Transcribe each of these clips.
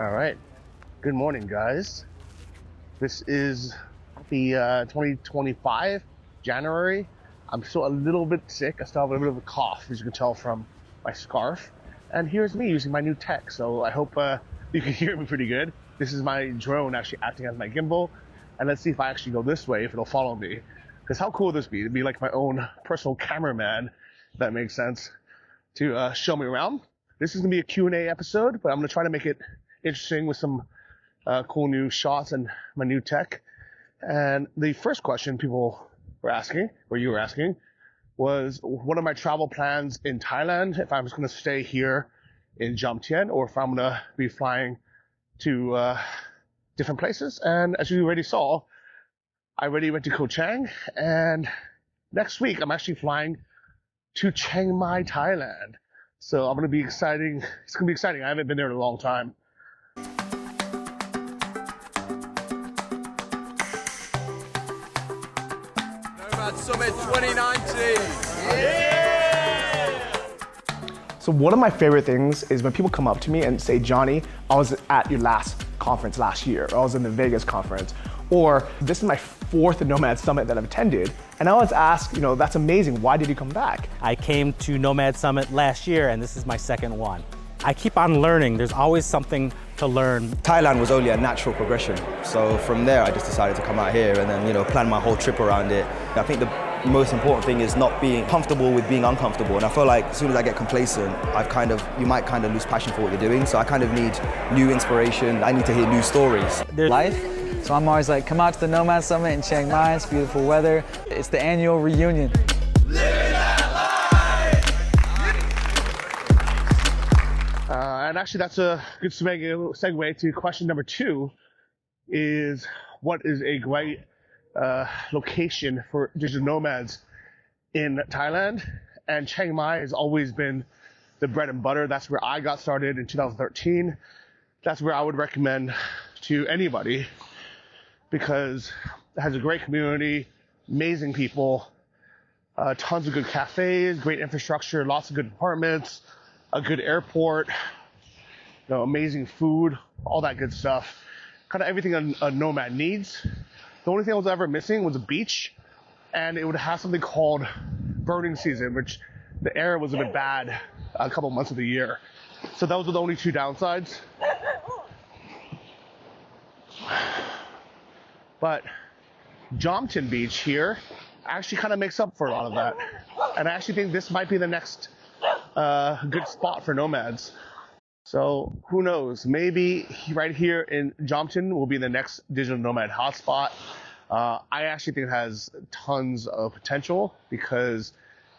All right. Good morning, guys. This is the 2025 January. I'm still a little bit sick. I still have a bit of a cough, as you can tell from my scarf. And here's me using my new tech. So I hope you can hear me pretty good. This is my drone actually acting as my gimbal. And let's see if I actually go this way, if it'll follow me. Because how cool would this be? It'd be like my own personal cameraman, if that makes sense, to show me around. This is going to be a Q&A episode, but I'm going to try to make it interesting with some cool new shots and my new tech. And the first question people were asking, or you were asking, was what are my travel plans in Thailand, if I was going to stay here in Jomtien, or if I'm going to be flying to different places. And as you already saw, I already went to Koh Chang, and next week I'm actually flying to Chiang Mai, Thailand. So I'm going to be exciting. It's going to be exciting. I haven't been there in a long time. Nomad Summit 2019. Yeah! So one of my favorite things is when people come up to me and say, Johnny, I was at your last conference last year, or I was in the Vegas conference, or this is my fourth Nomad Summit that I've attended. And I always ask, that's amazing, why did you come back? I came to Nomad Summit last year, and this is my second one. I keep on learning. There's always something to learn. Thailand was only a natural progression. So from there, I just decided to come out here and then, plan my whole trip around it. I think the most important thing is not being comfortable with being uncomfortable. And I feel like as soon as I get complacent, you might kind of lose passion for what you're doing. So I kind of need new inspiration. I need to hear new stories. Life. So I'm always like, come out to the Nomad Summit in Chiang Mai. It's beautiful weather. It's the annual reunion. And actually, that's a good segue to question number 2, is what is a great location for digital nomads in Thailand? And Chiang Mai has always been the bread and butter. That's where I got started in 2013. That's where I would recommend to anybody because it has a great community, amazing people, tons of good cafes, great infrastructure, lots of good apartments, a good airport, amazing food, all that good stuff. Kind of everything a nomad needs. The only thing I was ever missing was a beach, and it would have something called burning season, which the air was a bit bad a couple months of the year. So those were the only 2 downsides. But Jomtien Beach here actually kind of makes up for a lot of that. And I actually think this might be the next good spot for nomads. So who knows? Maybe right here in Jomtien will be the next digital nomad hotspot. I actually think it has tons of potential because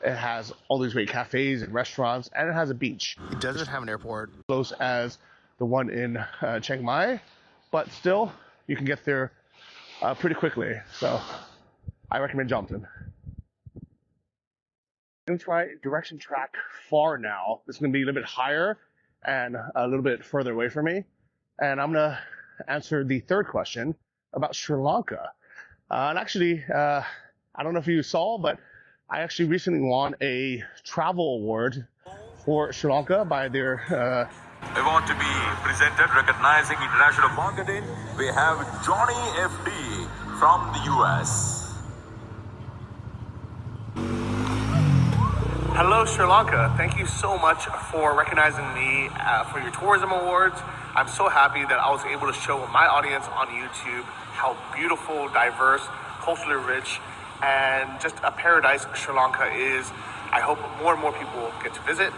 it has all these great cafes and restaurants, and it has a beach. It doesn't have an airport close as the one in Chiang Mai, but still you can get there pretty quickly. So I recommend Jomtien. I'm going to try direction track far now. It's going to be a little bit higher and a little bit further away from me. And I'm going to answer the third question about Sri Lanka. And actually, I don't know if you saw, but I actually recently won a travel award for Sri Lanka by their... I want to be presented recognizing international marketing. We have Johnny FD from the US. Hello, Sri Lanka. Thank you so much for recognizing me for your tourism awards. I'm so happy that I was able to show my audience on YouTube how beautiful, diverse, culturally rich, and just a paradise Sri Lanka is. I hope more and more people get to visit,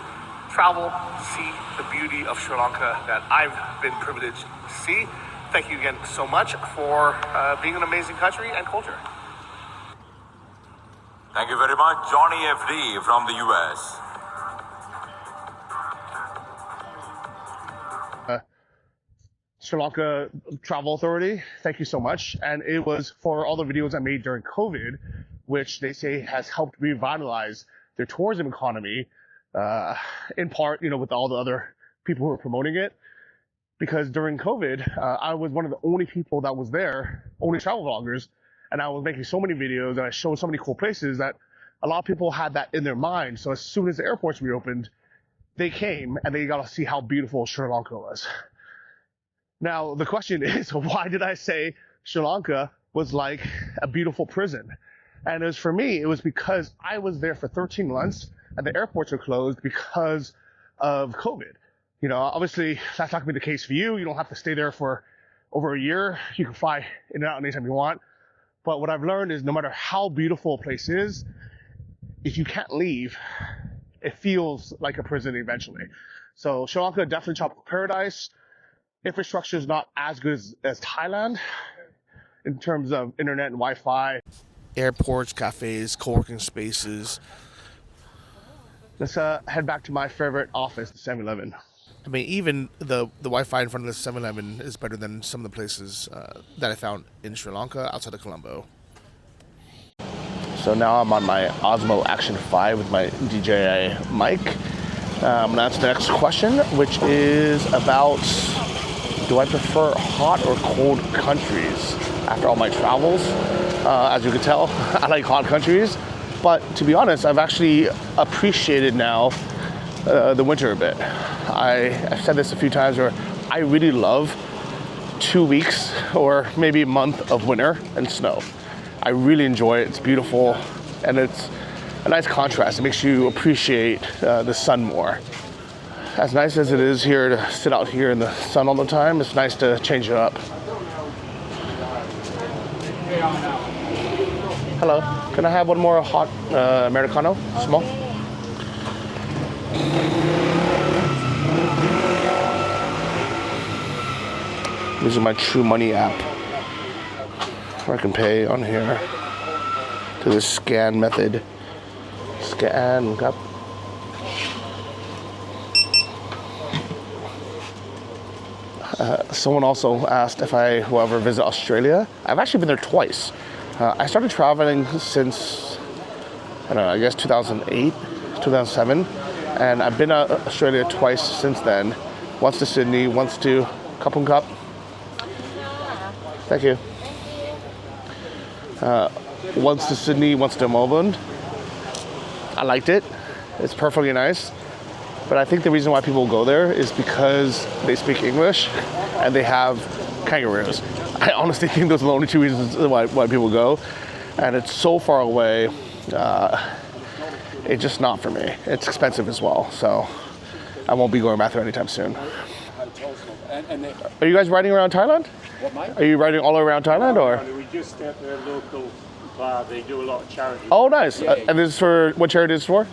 travel, see the beauty of Sri Lanka that I've been privileged to see. Thank you again so much for being an amazing country and culture. Thank you very much, Johnny FD from the US. Sri Lanka Travel Authority, thank you so much. And it was for all the videos I made during COVID, which they say has helped revitalize their tourism economy, in part, with all the other people who were promoting it. Because during COVID, I was one of the only people that was there, only travel vloggers, and I was making so many videos and I showed so many cool places that a lot of people had that in their mind. So as soon as the airports reopened, they came and they got to see how beautiful Sri Lanka was. Now, the question is, why did I say Sri Lanka was like a beautiful prison? And it was, for me, it was because I was there for 13 months and the airports were closed because of COVID. You know, obviously that's not gonna be the case for you. You don't have to stay there for over a year. You can fly in and out anytime you want. But what I've learned is no matter how beautiful a place is, if you can't leave, it feels like a prison eventually. So Sri Lanka, definitely tropical paradise. Infrastructure is not as good as Thailand in terms of internet and Wi-Fi. Airports, cafes, co-working spaces. Let's head back to my favorite office, the 7-Eleven. I mean, even the Wi-Fi in front of the 7-Eleven is better than some of the places that I found in Sri Lanka outside of Colombo. So now I'm on my Osmo Action 5 with my DJI mic. I'm gonna answer the next question, which is about, do I prefer hot or cold countries? After all my travels, as you can tell, I like hot countries. But to be honest, I've actually appreciated now the winter a bit. I've said this a few times where I really love 2 weeks or maybe a month of winter and snow. I really enjoy it. It's beautiful and it's a nice contrast. It makes you appreciate the sun more. As nice as it is here to sit out here in the sun all the time, it's nice to change it up. Hello, can I have one more hot Americano, small? This is my True Money app. I can pay on here to the scan method. Scan, up. Someone also asked if I will ever visit Australia. I've actually been there twice. I started traveling since, I don't know, I guess 2008, 2007. And I've been to Australia twice since then. Once to Sydney, once to Kapung Cup. Thank you. Once to Sydney, once to Melbourne. I liked it. It's perfectly nice. But I think the reason why people go there is because they speak English and they have kangaroos. I honestly think those are the only two reasons why people go. And it's so far away. It's just not for me. It's expensive as well. So I won't be going back there anytime soon. Are you guys riding around Thailand? What, mate? Are you riding all around Thailand or? We just at their local bar. They do a lot of charity. Oh, nice. Yeah. And this is for, what charity is this for?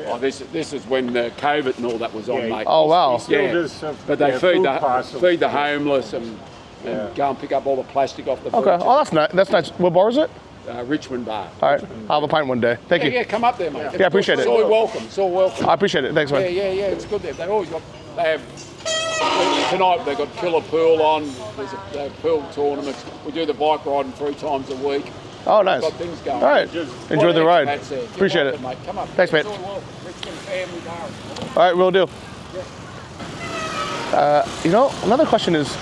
Oh, this is when COVID and all that was on, mate. Oh, wow. Yeah. But they feed the homeless and go and pick up all the plastic off the beach. Okay. Oh, that's nice. That's nice. What bar is it? Richmond Bar. All right. I'll have a pint one day. Thank you. Yeah, come up there, mate. Yeah, I appreciate it. It's all welcome. It's all welcome. I appreciate it. Thanks, man. Yeah. It's good there. They have tonight. They've got killer pool on. There's a pool tournaments. We do the bike riding 3 times a week. Oh, nice. Got things going. All right. Enjoy the ride. Appreciate it. Mate. Come up. Thanks, mate. It's all welcome. Richmond family bar. All right, will do. You know, another question is,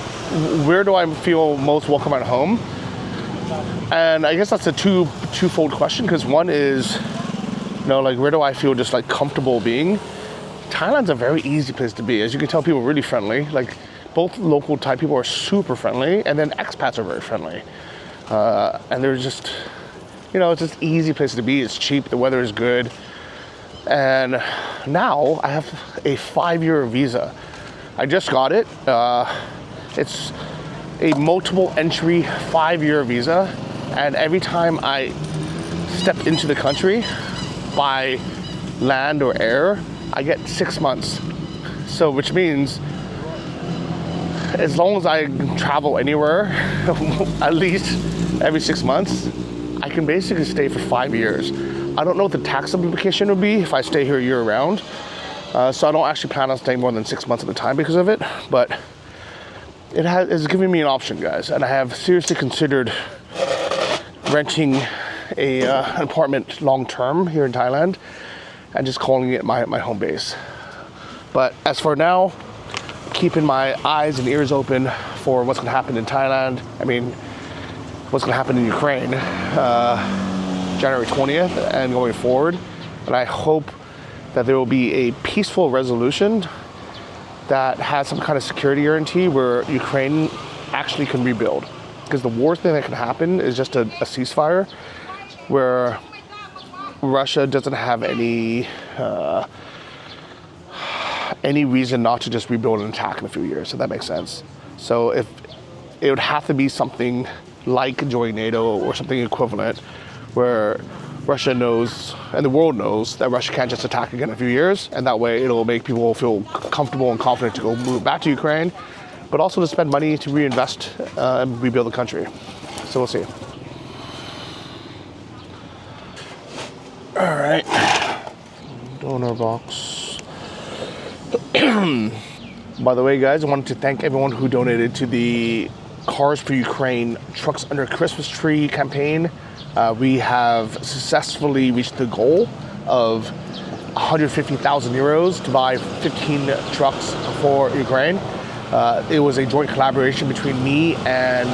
where do I feel most welcome at home? And I guess that's a twofold question, because one is, you know, like, where do I feel just like comfortable being? Thailand's a very easy place to be. As you can tell, people are really friendly. Like, both local Thai people are super friendly, and then expats are very friendly. And they're just, you know, it's just an easy place to be. It's cheap, the weather is good. And now I have a 5-year visa. I just got it. It's a multiple entry 5-year visa. And every time I step into the country by land or air, I get 6 months. So, which means as long as I travel anywhere, at least every 6 months, I can basically stay for 5 years. I don't know what the tax implication would be if I stay here year round. So I don't actually plan on staying more than 6 months at a time because of it. But it's giving me an option, guys. And I have seriously considered renting an apartment long term here in Thailand and just calling it my home base. But as for now, keeping my eyes and ears open for what's gonna happen in Thailand. I mean, what's gonna happen in Ukraine, January 20th and going forward. And I hope that there will be a peaceful resolution that has some kind of security guarantee where Ukraine actually can rebuild. Because the worst thing that can happen is just a ceasefire where Russia doesn't have any reason not to just rebuild and attack in a few years, if that makes sense. So if it would have to be something like joining NATO or something equivalent where Russia knows and the world knows that Russia can't just attack again in a few years, and that way it'll make people feel comfortable and confident to go move back to Ukraine, but also to spend money to reinvest and rebuild the country. So we'll see. All right, donor box. By the way, guys, I wanted to thank everyone who donated to the Cars for Ukraine Trucks Under Christmas Tree campaign. We have successfully reached the goal of 150,000 euros to buy 15 trucks for Ukraine. It was a joint collaboration between me and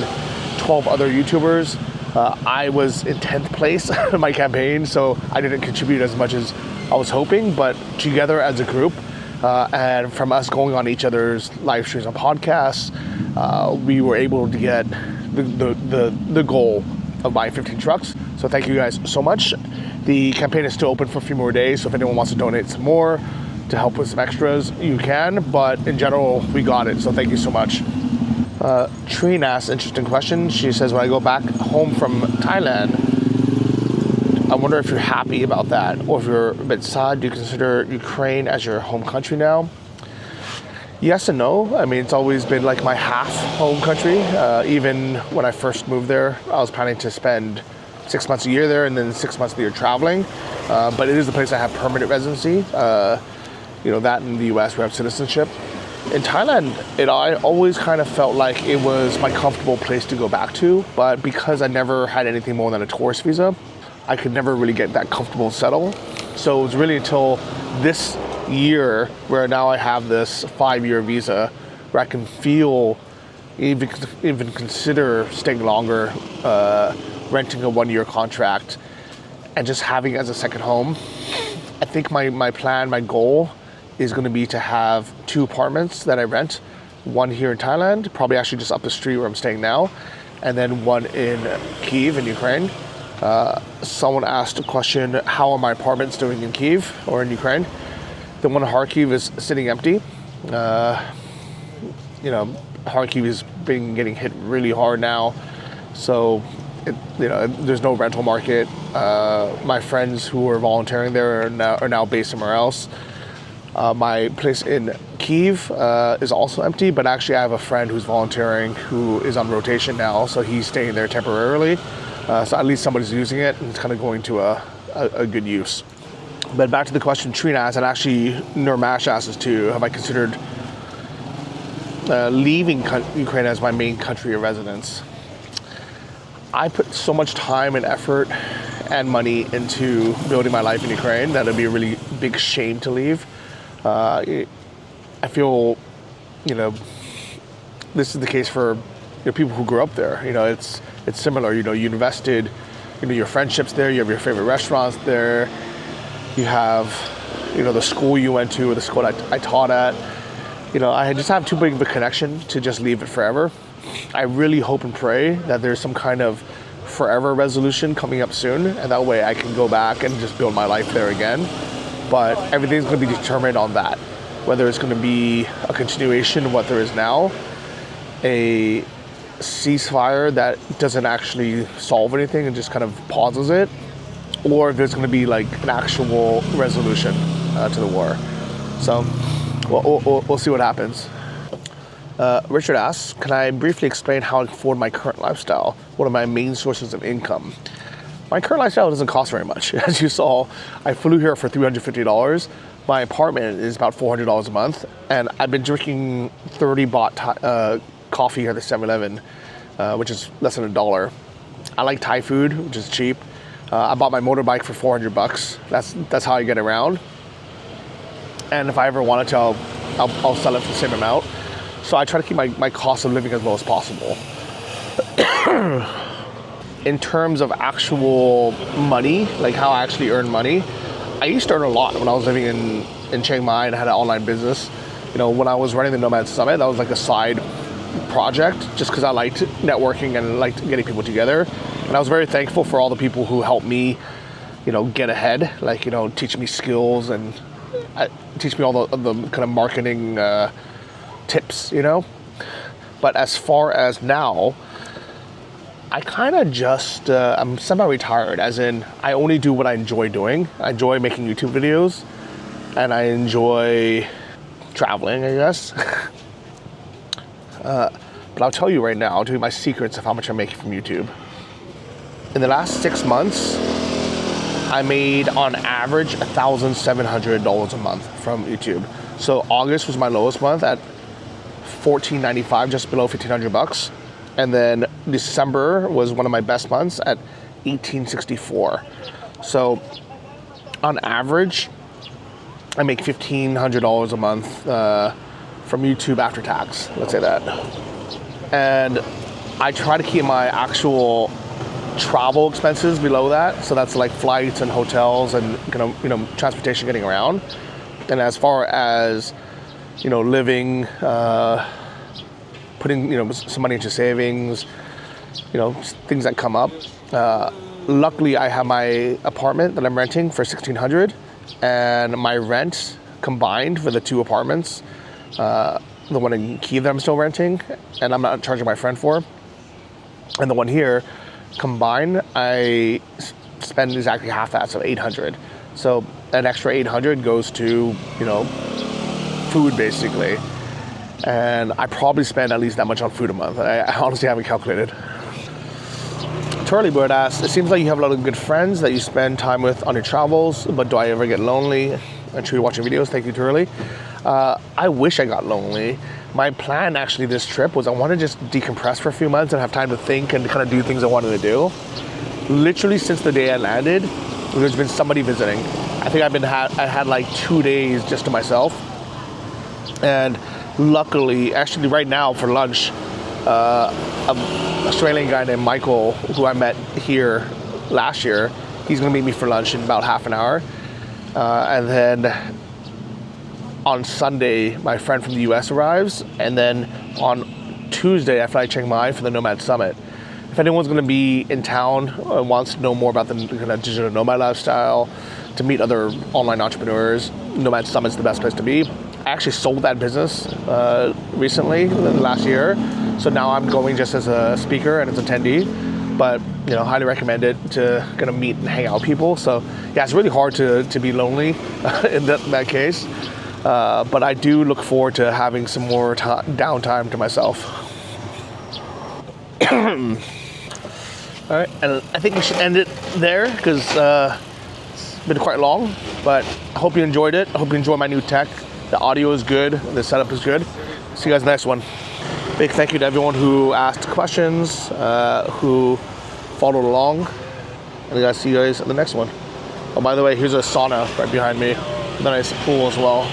12 other YouTubers. I was in 10th place in my campaign, so I didn't contribute as much as I was hoping, but together as a group, and from us going on each other's live streams and podcasts, we were able to get the goal of buying 15 trucks. So thank you guys so much. The campaign is still open for a few more days, so if anyone wants to donate some more to help with some extras, you can, but in general, we got it, so thank you so much. Trine asked an interesting question. She says, when I go back home from Thailand, I wonder if you're happy about that, or if you're a bit sad. Do you consider Ukraine as your home country now? Yes and no. I mean, it's always been like my half home country. Even when I first moved there, I was planning to spend 6 months a year there and then 6 months a year traveling. But it is the place I have permanent residency. That in the US we have citizenship. In Thailand, I always kind of felt like it was my comfortable place to go back to. But because I never had anything more than a tourist visa, I could never really get that comfortable and settle. So it was really until this year where now I have this 5-year visa where I can feel, even consider staying longer, renting a 1-year contract and just having it as a second home. I think my plan, my goal is going to be to have 2 apartments that I rent, one here in Thailand, probably actually just up the street where I'm staying now, and then one in Kyiv in Ukraine. Someone asked a question, how are my apartments doing in Kyiv or in Ukraine? The one in Kharkiv is sitting empty. Kharkiv is getting hit really hard now. So, there's no rental market. My friends who were volunteering there are now based somewhere else. My place in Kyiv is also empty, but actually I have a friend who's volunteering who is on rotation now, so he's staying there temporarily. So at least somebody's using it, and it's kind of going to a good use. But back to the question Trina asked, and actually Nurmash asked us too, have I considered leaving Ukraine as my main country of residence? I put so much time and effort and money into building my life in Ukraine that it'd be a really big shame to leave. I feel, this is the case for people who grew up there. It's similar. You invested, your friendships there. You have your favorite restaurants there. You have, the school you went to, or the school I taught at. I just have too big of a connection to just leave it forever. I really hope and pray that there's some kind of forever resolution coming up soon, and that way I can go back and just build my life there again. But everything's going to be determined on that. Whether it's going to be a continuation of what there is now, a ceasefire that doesn't actually solve anything and just kind of pauses it, or if there's going to be like an actual resolution to the war. So we'll see what happens. Richard asks, can I briefly explain how I afford my current lifestyle? What are my main sources of income? My current lifestyle doesn't cost very much. As you saw, I flew here for $350. My apartment is about $400 a month, and I've been drinking 30 baht coffee here at the 7-Eleven, which is less than $1. I like Thai food, which is cheap. I bought my motorbike for $400. That's how I get around. And if I ever wanted to, I'll sell it for the same amount. So I try to keep my cost of living as low as possible. In terms of actual money, like how I actually earn money, I used to earn a lot when I was living in Chiang Mai and I had an online business. when I was running the Nomad Summit, that was like a side project just because I liked networking and liked getting people together. And I was very thankful for all the people who helped me, get ahead, like, teach me skills and teach me all the kind of marketing tips, But as far as now, I kind of just, I'm semi-retired, as in I only do what I enjoy doing. I enjoy making YouTube videos and I enjoy traveling, I guess. But I'll tell you right now, I'll tell you my secrets of how much I'm making from YouTube. In the last 6 months, I made on average $1,700 a month from YouTube. So August was my lowest month at $14.95, just below $1,500. And then December was one of my best months at $18.64. So on average, I make $1,500 a month from YouTube after tax, let's say that. And I try to keep my actual travel expenses below that. So that's like flights and hotels and transportation getting around. And as far as, living, putting, some money into savings, things that come up. Luckily, I have my apartment that I'm renting for $1,600, and my rent combined for the two apartments, the one in Kiev that I'm still renting, and I'm not charging my friend for, and the one here, combined, I spend exactly half that, so $800. So an extra $800 goes to, food basically. And I probably spend at least that much on food a month. I honestly haven't calculated. Turley Bird asks, it seems like you have a lot of good friends that you spend time with on your travels, but do I ever get lonely? I'm sure you're watching videos. Thank you, Turley. I wish I got lonely. My plan actually this trip was I want to just decompress for a few months and have time to think and kind of do things I wanted to do. Literally since the day I landed, there's been somebody visiting. I think I had like 2 days just to myself. And luckily, actually right now for lunch, an Australian guy named Michael, who I met here last year, he's gonna meet me for lunch in about half an hour. And then on Sunday, my friend from the US arrives. And then on Tuesday, I fly to Chiang Mai for the Nomad Summit. If anyone's gonna be in town and wants to know more about the kind of digital nomad lifestyle, to meet other online entrepreneurs, Nomad Summit's the best place to be. I actually sold that business recently, last year. So now I'm going just as a speaker and as an attendee, but highly recommend it to kind of meet and hang out with people. So yeah, it's really hard to be lonely in that case. But I do look forward to having some more downtime to myself. All right, and I think we should end it there because it's been quite long, but I hope you enjoyed it. I hope you enjoy my new tech. The audio is good, the setup is good. See you guys in the next one. Big thank you to everyone who asked questions, who followed along. And I gotta see you guys in the next one. Oh, by the way, here's a sauna right behind me. A nice pool as well.